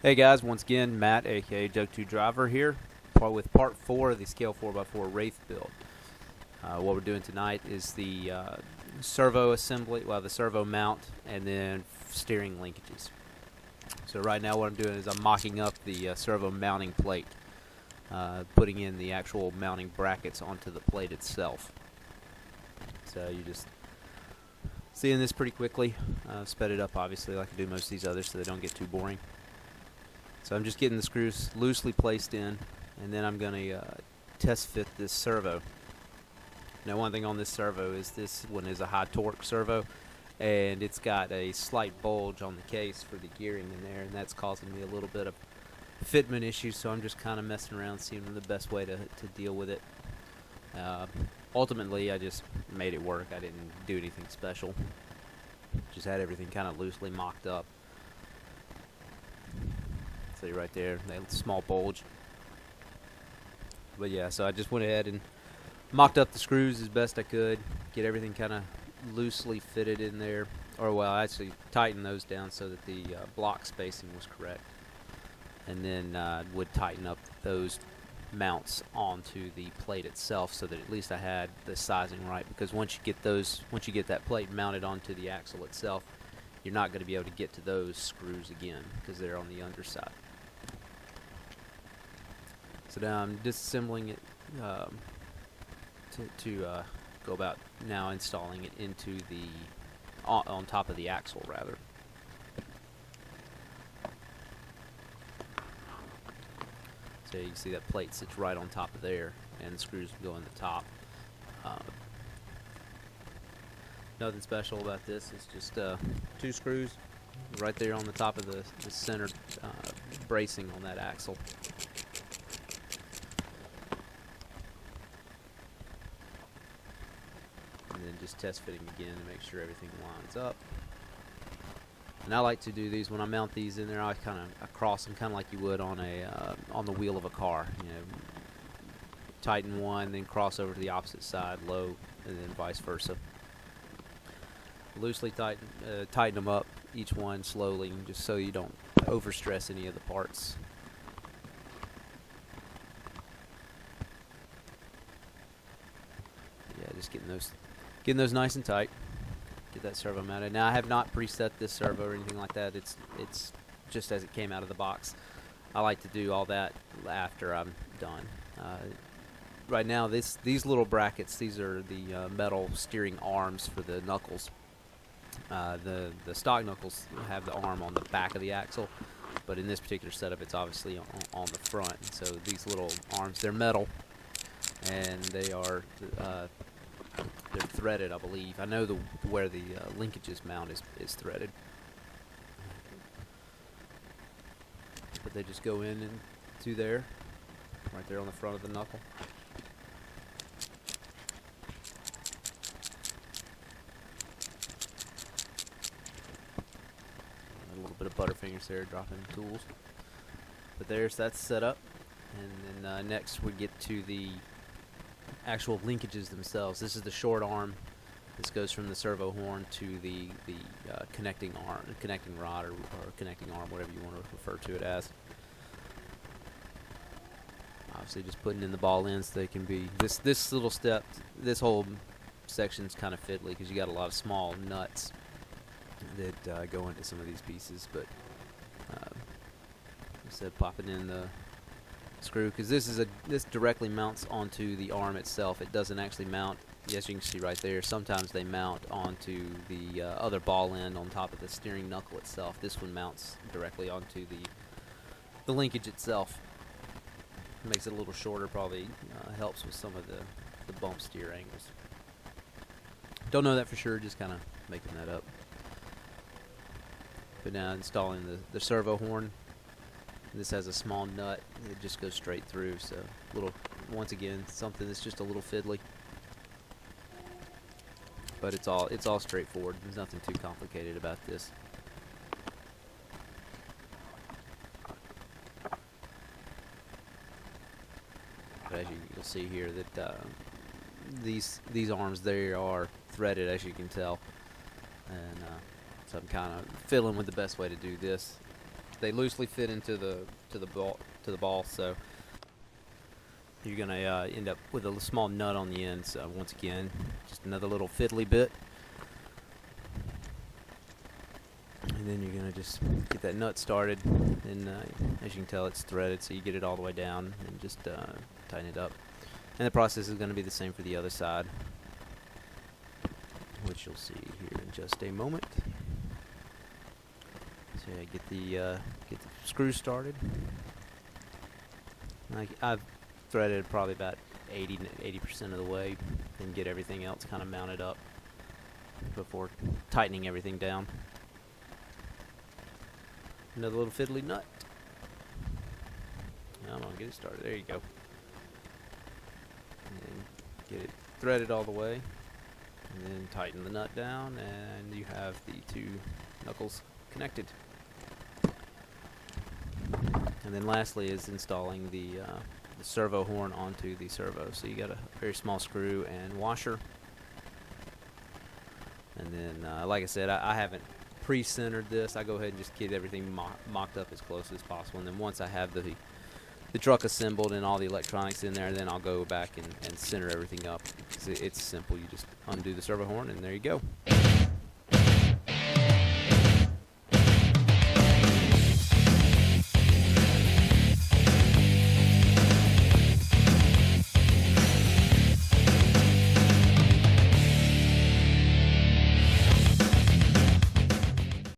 Hey guys, once again, Matt, aka Joke2 Driver here, with part 4 of the Scale 4x4 Wraith build. What we're doing tonight is the servo assembly, well, the servo mount, and then steering linkages. So right now what I'm doing is I'm mocking up the servo mounting plate, putting in the actual mounting brackets onto the plate itself. So you just seeing this pretty quickly. Sped it up obviously like I do most of these others so they don't get too boring. So I'm just getting the screws loosely placed in, and then I'm going to test fit this servo. Now one thing on this servo is this one is a high torque servo, and it's got a slight bulge on the case for the gearing in there, and that's causing me a little bit of fitment issues, so I'm just kind of messing around seeing the best way to deal with it. Ultimately I just made it work. I didn't do anything special. Just had everything kind of loosely mocked up. See right there, that small bulge. But yeah, so I just went ahead and mocked up the screws as best I could, get everything kind of loosely fitted in there, or well, I actually tightened those down so that the block spacing was correct, and then would tighten up those mounts onto the plate itself so that at least I had the sizing right. Because once you get that plate mounted onto the axle itself, you're not going to be able to get to those screws again because they're on the underside. So now I'm disassembling it to go about now installing it into the on top of the axle rather. So you can see that plate sits right on top of there, and the screws go in the top. Nothing special about this. It's just 2 screws right there on the top of the center bracing on that axle. And then just test fitting again to make sure everything lines up. And I like to do these when I mount these in there. I cross them kind of like you would on the wheel of a car. You know, tighten one, then cross over to the opposite side, low, and then vice versa. Loosely tighten them up, each one slowly, just so you don't overstress any of the parts. Yeah, just getting those nice and tight. Get that servo mounted. Now I have not preset this servo or anything like that. It's just as it came out of the box. I like to do all that after I'm done. Right now, these little brackets, these are the metal steering arms for the knuckles. The stock knuckles have the arm on the back of the axle, but in this particular setup it's obviously on the front. So these little arms, they're metal, and they are they're threaded, I believe. I know where the linkages mount is threaded, but they just go in and to there, right there on the front of the knuckle. A little bit of butterfingers there, dropping tools. But that's set up, and then next we get to the actual linkages themselves. This is the short arm. This goes from the servo horn to the connecting rod, or connecting arm, whatever you want to refer to it as. Obviously, just putting in the ball ends. They can be this little step. This whole section's kind of fiddly because you got a lot of small nuts that go into some of these pieces. But instead of popping in the screw, because this directly mounts onto the arm itself. It doesn't actually mount, as you can see right there. Sometimes they mount onto the other ball end on top of the steering knuckle itself. This one mounts directly onto the linkage itself. Makes it a little shorter, probably helps with some of the bump steer angles. Don't know that for sure, just kind of making that up. But now installing the servo horn. This has a small nut. It just goes straight through. So once again, something that's just a little fiddly. But it's all straightforward. There's nothing too complicated about this. But as you'll see here, that these arms there are threaded, as you can tell, and so I'm kind of fiddling with the best way to do this. they loosely fit into the ball. So you're gonna end up with a small nut on the end. So once again, just another little fiddly bit, and then you're gonna just get that nut started. And as you can tell, it's threaded, so you get it all the way down and just tighten it up. And the process is going to be the same for the other side, which you'll see here in just a moment. So yeah, get the screw started. I've threaded probably about 80% of the way, and get everything else kind of mounted up before tightening everything down. Another little fiddly nut. I'm gonna get it started. There you go. And get it threaded all the way, and then tighten the nut down, and you have the two knuckles connected. And then lastly is installing the servo horn onto the servo. So you got a very small screw and washer. And then, like I said, I haven't pre-centered this. I go ahead and just get everything mocked up as close as possible. And then once I have the truck assembled and all the electronics in there, then I'll go back and center everything up. It's simple. You just undo the servo horn, and there you go.